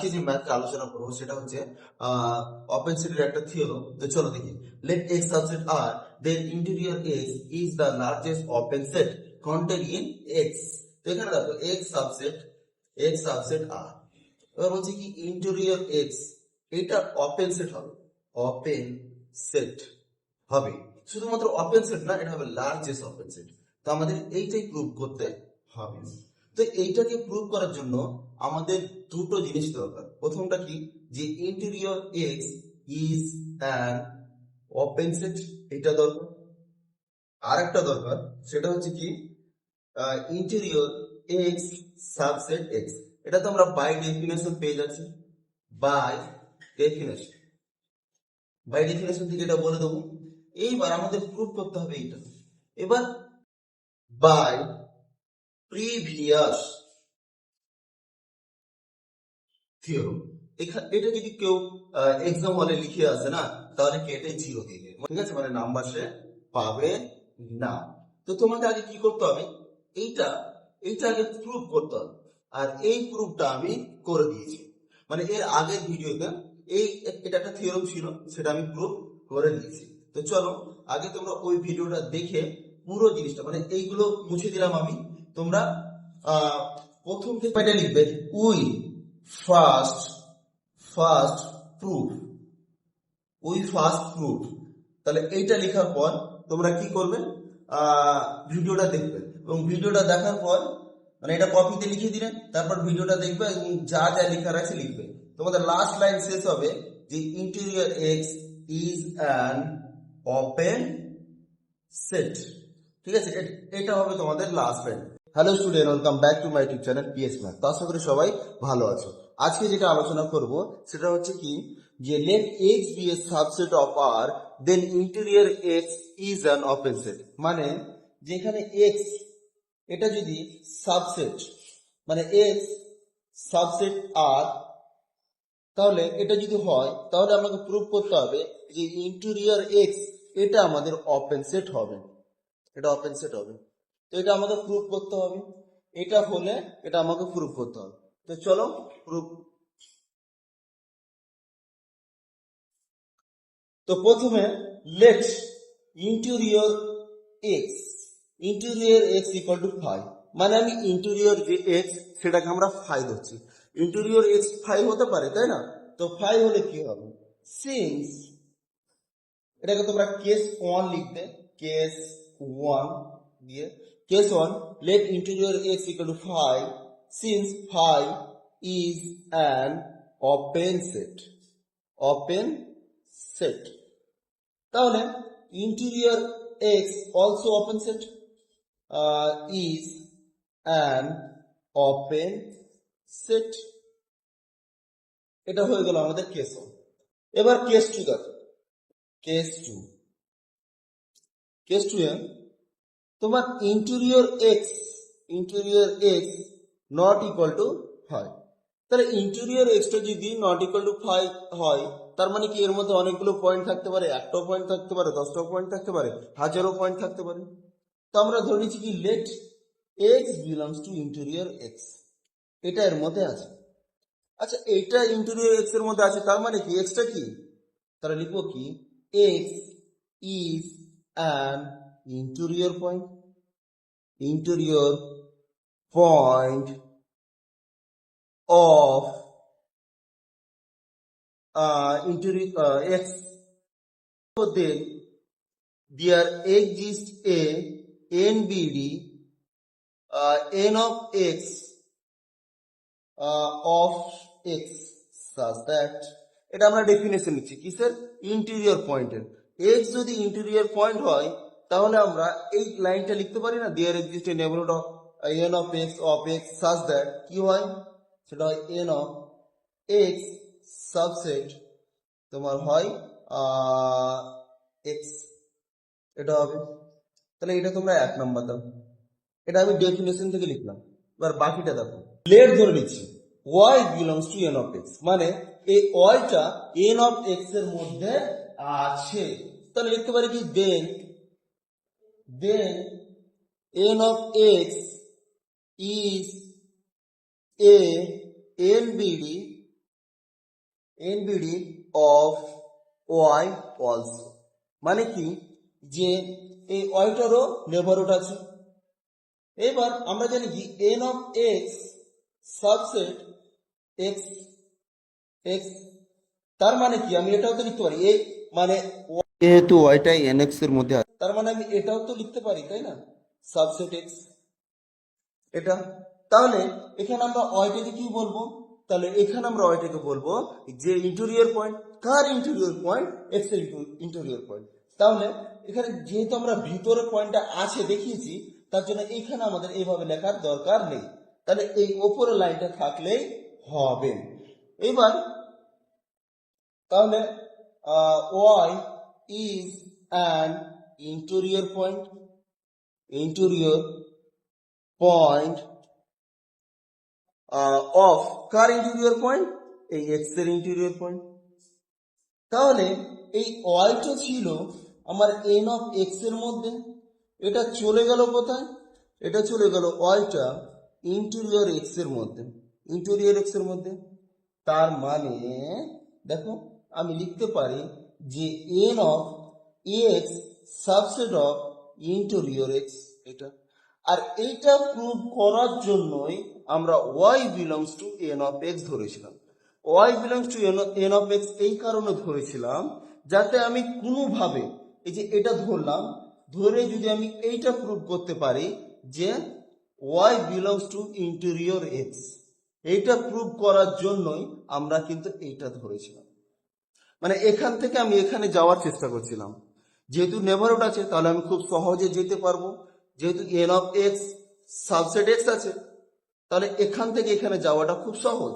আজকে যে ম্যাথটা আলোচনা করবো সেটা হচ্ছে ওপেন সেটের একটা থিওরাম। তো চলো দেখি। Let x subset R then interior x is the largest open set contained in x. তো এখানে দেখো এক্স সাবসেট আর, এবার বলছে কি ইন্টেরিয়র এক্স, এটা ওপেন সেট হবে, ওপেন সেট হবে, শুধুমাত্র ওপেন সেট না, এটা হবে লার্জেস্ট ওপেন সেট। তো আমাদের এইটাই প্রুভ করতে হবে। তো এইটাকে প্রুভ করার জন্য আমাদের দুটো জিনিস দরকার। প্রথমটা কি, যে interior x is an open set, এটা দরকার। আর একটা দরকার, সেটা হচ্ছে কি ইন্টেরিয়র এক্স সাবসেট এক্স। এটা তো আমরা বাই ডেফিনেশন পেয়ে যাচ্ছি, বাই ডেফিনেশন থেকে এটা বলে দেবো। এইবার আমাদের প্রুভ করতে হবে এটা। এবার বাই প্রিভিয়াস থিওরাম, এটা যদি কেউ এক্সাম হলে লিখে আসে না, তাহলে কেটে জিরো দিয়ে দেবে, ঠিক আছে, মানে নাম্বার সে পাবে না। তো তোমাকে আগে কি করতে হবে, এইটা এইটা আগে প্রুভ করতে হবে। আর এই প্রুফটা আমি করে দিয়েছি, মানে এর আগের ভিডিওতে এটা একটা থিওরাম ছিল, সেটা আমি প্রুভ করে দিয়েছি। তো চলো আগে তোমরা ওই ভিডিওটা দেখে পুরো জিনিসটা, মানে এইগুলো মুছে দিলাম আমি। তোমরা আহ প্রথম থেকে এটা লিখবে, we first first proof, we first proof. তাহলে এইটা লেখার পর তোমরা কি করবে, ভিডিওটা দেখবে, এবং ভিডিওটা দেখার পর মানে এটা কপিতে লিখে দিলে, তারপর ভিডিওটা দেখবে এবং যা যা লেখার আছে লিখবে। তোমাদের লাস্ট লাইন শেষ হবে যে interior x is an open set, ঠিক আছে, এটা হবে তোমাদের last line. Hello student, welcome back to my YouTube channel PS math. তো আশা করি সবাই ভালো আছো। আজকে যেটা আলোচনা করব সেটা হচ্ছে কি, যে let x be a subset of R then interior x is an open set. মানে যেখানে এক্স এটা যদি সাবসেট, মানে এক্স সাবসেট আর, তাহলে এটা যদি হয় তাহলে আমাকে প্রুভ করতে হবে যে ইন্টেরিয়র এক্স এটা আমাদের ওপেন সেট হবে, এটা ওপেন সেট হবে। তো এটা আমাকে প্রুভ করতে হবে, এটা হলে এটা আমাকে প্রুভ করতে হবে। তো চলো প্রুভ। তো প্রথমে let interior x, interior x equal to 5, মানে আমি ইন্টেরিয়র যে এক্স সেটাকে আমরা 5 ধরছি। ইন্টেরিয়র এক্স 5 হতে পারে, তাই না? তো 5 হলে কি হবে, সিন্স এটাকে তোমরা কেস 1 লিখবে, কেস 1 দিয়ে, case 1 let interior x equal to 5 since 5 is an open set, open set, তাহলে interior x also open set is an open set। এটা হয়ে গেল আমাদের কেস 1। এবার কেস 2 দেখো, কেস 2, কেস 2 এ তোমার interior x not equal to 5। তাহলে interior extra যদি নট ইকুয়াল টু 5 হয়, তার মানে কি এর মধ্যে অনেকগুলো পয়েন্ট থাকতে পারে, একটাও পয়েন্ট থাকতে পারে, 10টাও পয়েন্ট থাকতে পারে, হাজারো পয়েন্ট থাকতে পারে। তো আমরা ধরে নিচ্ছি কি let x belongs to interior x, এটা এর মধ্যে আছে। আচ্ছা, এইটা ইন্টেরিয়র এক্স এর মধ্যে আছে, তার মানে কি এক্সটা কি, তাহলে লিখবো কি x is an interior point, interior point of interior x. So then there exists a NBD n of x of x such that, এটা আমরা ডেফিনেশন নিচ্ছি কিসের, ইন্টেরিয়র পয়েন্টের। x যদি ইন্টেরিয়র পয়েন্ট হয় তাহলে আমরা এই লাইনটা লিখতে পারি না, there exist a neighbourhood of n of x such that কি হয়, সেটা হয় n of x সাবসেট তোমার হয় x, এটা হবে। তাহলে এটা তোমরা 1 নাম্বার দাও, এটা আমি ডেফিনেশন থেকে লিখলাম। এবার বাকিটা দেখো, লেট ধরে নিচ্ছি y belongs to n of x, মানে এই y টা n of x এর মধ্যে আছে। তাহলে লিখতে পারি কি দেন n of x is a NBD NBD of y also, মানে কি যে এই ওয়াইটারও নেবারহুড আছে। এবার আমরা জানি কি n of x subset x x, তার মানে কি আমি এটাও তো লিখতে পারি এই মানে যেহেতু ওয়াইটাই nx এর মধ্যে আছে তার মানে আমি এটাও তো লিখতে পারি, তাই না, সাবসেট x এটা। তাহলে এখানে আমরা ওয়াইটাকে কি বলবো, তাহলে এখানে আমরা ওয়াইটাকে বলবো যে ইন্টেরিয়র পয়েন্ট, কার ইন্টেরিয়র পয়েন্ট, এক্স এর ইন্টেরিয়র পয়েন্ট। তাহলে এখানে যেহেতু আমরা ভিতরে পয়েন্টটা আছে দেখিয়েছি, তার জন্য এখানে আমাদের এইভাবে লেখার দরকার নেই, তাহলে এই ওপরে লাইনটা থাকলেই হবে। এবার তাহলে y is an interior point, interior point of কার ইন্টেরিয়র পয়েন্ট, এই এক্স এর ইন্টেরিয়র পয়েন্ট। তাহলে এই ওয়াইটা ছিল আমার এন অফ এক্স এর মধ্যে, এটা চলে গেল কোথায়, এটা চলে গেল ওয়াইটা ইন্টেরিয়র এক্স এর মধ্যে, ইন্টেরিয়র এক্স এর মধ্যে। তার মানে দেখো আমি লিখতে পারি যে N of x subset of interior x, এটা। আর এইটা প্রুভ করার জন্যই আমরা y belongs to n of x ধরেছিলাম। y belongs to n of x এই কারণে ধরেছিলাম যাতে আমি কোনোভাবে এই যে এটা ধরলাম, ধরে যদি আমি এইটা প্রুভ করতে পারি যে y belongs to interior x, এইটা প্রুভ করার জন্যই আমরা কিন্তু এইটা ধরেছিলাম। মানে এখান থেকে আমি এখানে যাওয়ার চেষ্টা করছিলাম, যেহেতু নেভারহুড আছে তাহলে আমি খুব সহজে যেতে পারবো, যেহেতু N of x subset x আছে তাহলে এখান থেকে এখানে যাওয়াটা খুব সহজ।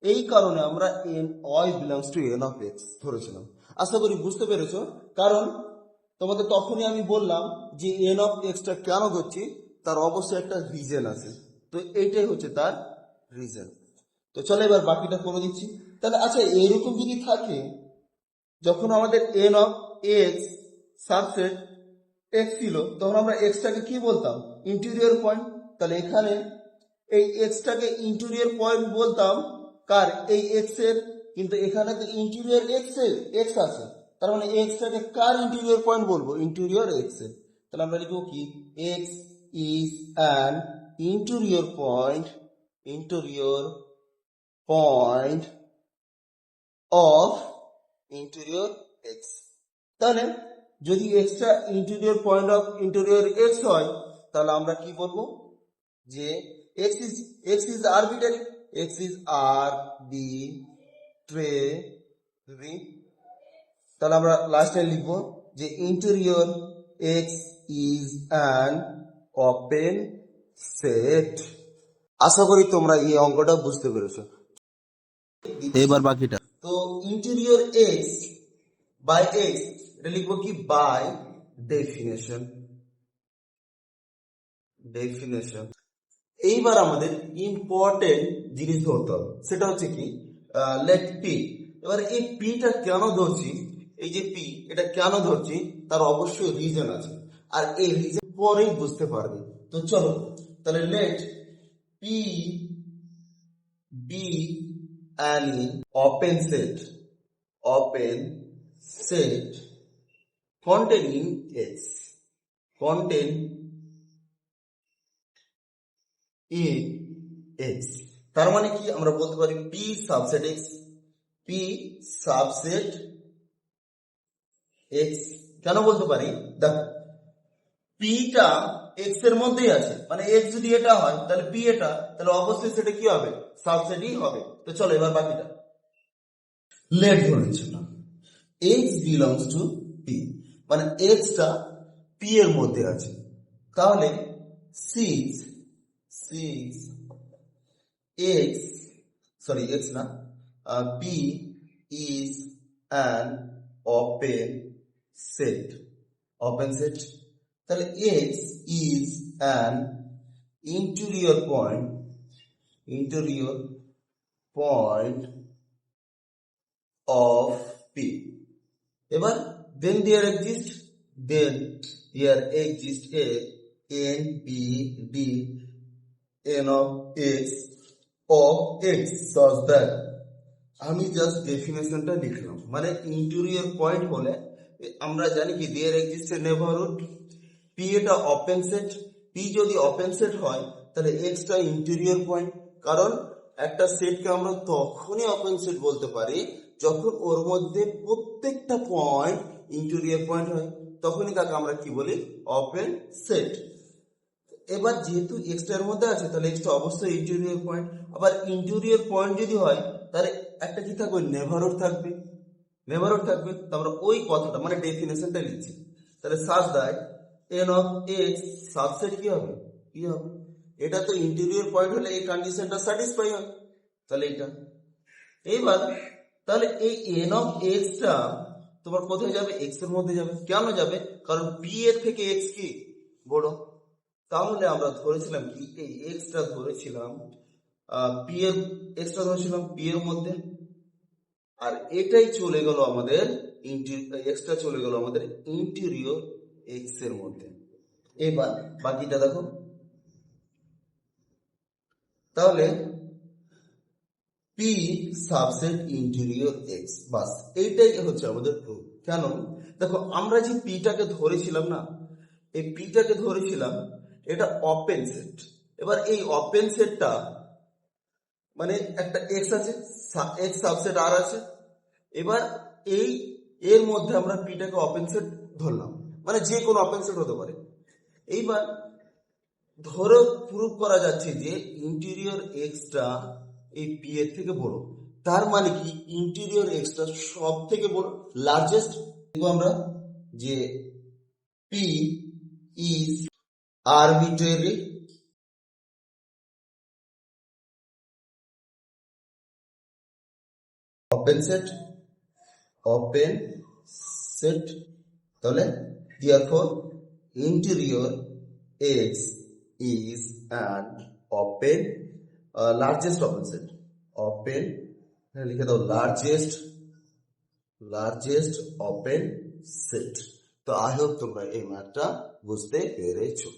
এই কারণে আমরা N y belongs to N of x ধরেছিলাম। আশা করি বুঝতে পেরেছো, কারণ তোমাদের তখনই আমি বললাম যে এন অফ এক্সটা কেন ধরছি, তার অবশ্যই একটা রিজন আছে, তো এইটাই হচ্ছে তার রিজন। তো চলো এবার বাকিটা করে দিচ্ছি। তাহলে আচ্ছা এরকম যদি থাকে, যখন আমাদের N of x subset x ছিল তখন আমরা এক্সটাকে কি বলতাম, ইন্টেরিয়র পয়েন্ট। তাহলে এখানে এই এক্সটাকে ইন্টেরিয়র পয়েন্ট বলতাম কার, এই এক্স এর, কিন্তু এখানে তো ইন্টেরিয়র এক্স এর এক্স আছে, তার মানে এক্সটাকে কার ইন্টেরিয়র পয়েন্ট বলবো, ইন্টেরিয়র এক্স এর। তাহলে আমরা লিখবো কি x is an interior point, interior point of interior x. তাহলে যদি এক্সটা interior point of interior x হয় তাহলে আমরা কি বলবো যে x is arbitrary, x is arbitrary. তাহলে আমরা লাস্টে লিখবো যে interior x is an open set. আশা করি তোমরা এই অঙ্কটা বুঝতে পেরেছো। এবার বাকিটা তো ইন্টেরিয়র এক্স বাই এক্স, এটা লিখবো কি বাই ডেফিনেশন, ডেফিনেশন। এইবার আমাদের ইম্পর্টেন্ট জিনিস ধরতে হবে, সেটা হচ্ছে কি লেট পি। এবার এই পিটা কেন ধরছি, এই যে পি এটা কেন ধরছি তার অবশ্যই রিজন আছে, আর এই রিজন পরেই বুঝতে পারবে। তো চলো তাহলে let P be an open set, open set containing x, contain in x। তার মানে কি আমরা বলতে পারি p subset x, p subset x। কেন বলতে পারি, দেখো p টা x এর মধ্যেই আছে, মানে x যদি এটা হয় তাহলে p এটা, তাহলে অবশ্যই সেটা কি হবে, সাবসেটই হবে। তো চলো এবার বাকিটা লেট ধরে নিচ্ছিলাম x belongs to p, মানে x টা p এর মধ্যে আছে। তাহলে 6 x, সরি x না, p is an open set, open set। তাহলে x is an interior point, interior point of p। এবার then there exists a n b d n of x such that আমি just ডেফিনেশনটা লিখলাম, মানে interior point হলে আমরা জানি কি there exist a neighbourhood, P এটা ওপেন সেট, পি যদি ওপেন সেট হয় তাহলে এক্সটা ইন্টেরিয়র পয়েন্ট, কারণ একটা সেটকে আমরা তখনই ওপেন সেট বলতে পারি যখন ওর মধ্যে প্রত্যেকটা পয়েন্ট ইন্টেরিয়র পয়েন্ট হয়, তখনই তাকে আমরা কি বলি, ওপেন সেট। এবার যেহেতু এক্সটা এর মধ্যে আছে তাহলে এক্সটা অবশ্যই ইন্টেরিয়র পয়েন্ট, আবার ইন্টেরিয়র পয়েন্ট যদি হয় তাহলে একটা কি থাকবে, নেভারহুড থাকবে, নেভারহুড থাকবে। তো আমরা ওই কথাটা মানে ডেফিনেশনটা লিখছি, তাহলে such that N of x subset কি হবে, কি হবে, এটা তো ইন্টেরিয়র পয়েন্ট হলে এই কন্ডিশনটা স্যাটিসফাই হয়, তাহলে এটা। এইবার তাহলে এই এন অফ এক্সটা তোমার কোথায় যাবে, এক্স এর মধ্যে যাবে, কেন যাবে, কারণ পি এর থেকে এক্স কি বড়। তাহলে আমরা ধরেছিলাম কি, এই এক্সটা ধরেছিলাম পি এর, এক্সটা ধরেছিলাম পি এর মধ্যে, আর এটাই চলে গেল আমাদের এক্সটা চলে গেল আমাদের ইন্টেরিয়র এক্স এর মধ্যে। এবার বাকিটা দেখো, তাহলে পি সাবসেট ইন্টেরিয়র এক্স, বাস এইটাই হচ্ছে আমাদের প্রুফ। কেন, দেখো আমরা যে পিটাকে ধরেছিলাম না, এই পিটাকে ধরেছিলাম এটা ওপেন সেট। এবার এই ওপেন সেটটা মানে একটা এক্স আছে, এক্স সাবসেট আর আছে, এবার এই এর মধ্যে আমরা পিটাকে ওপেন সেট ধরলাম, মানে যে কোনো ওপেন সেট হতে পারে। এইবার ধরো প্রুভ করা যাচ্ছে যে ইন্টেরিয়র এক্সটা এই পি এর থেকে বড়, তার মানে কি ইন্টেরিয়র এক্সটা সব থেকে বড়, লার্জেস্ট। দেখবো আমরা যে P is arbitrary open set, open set, তাহলে therefore interior x is an open largest open set, open লিখে দাও largest open set। তো আই হোপ তোমরা এই ম্যাথটা বুঝতে পেরেছো।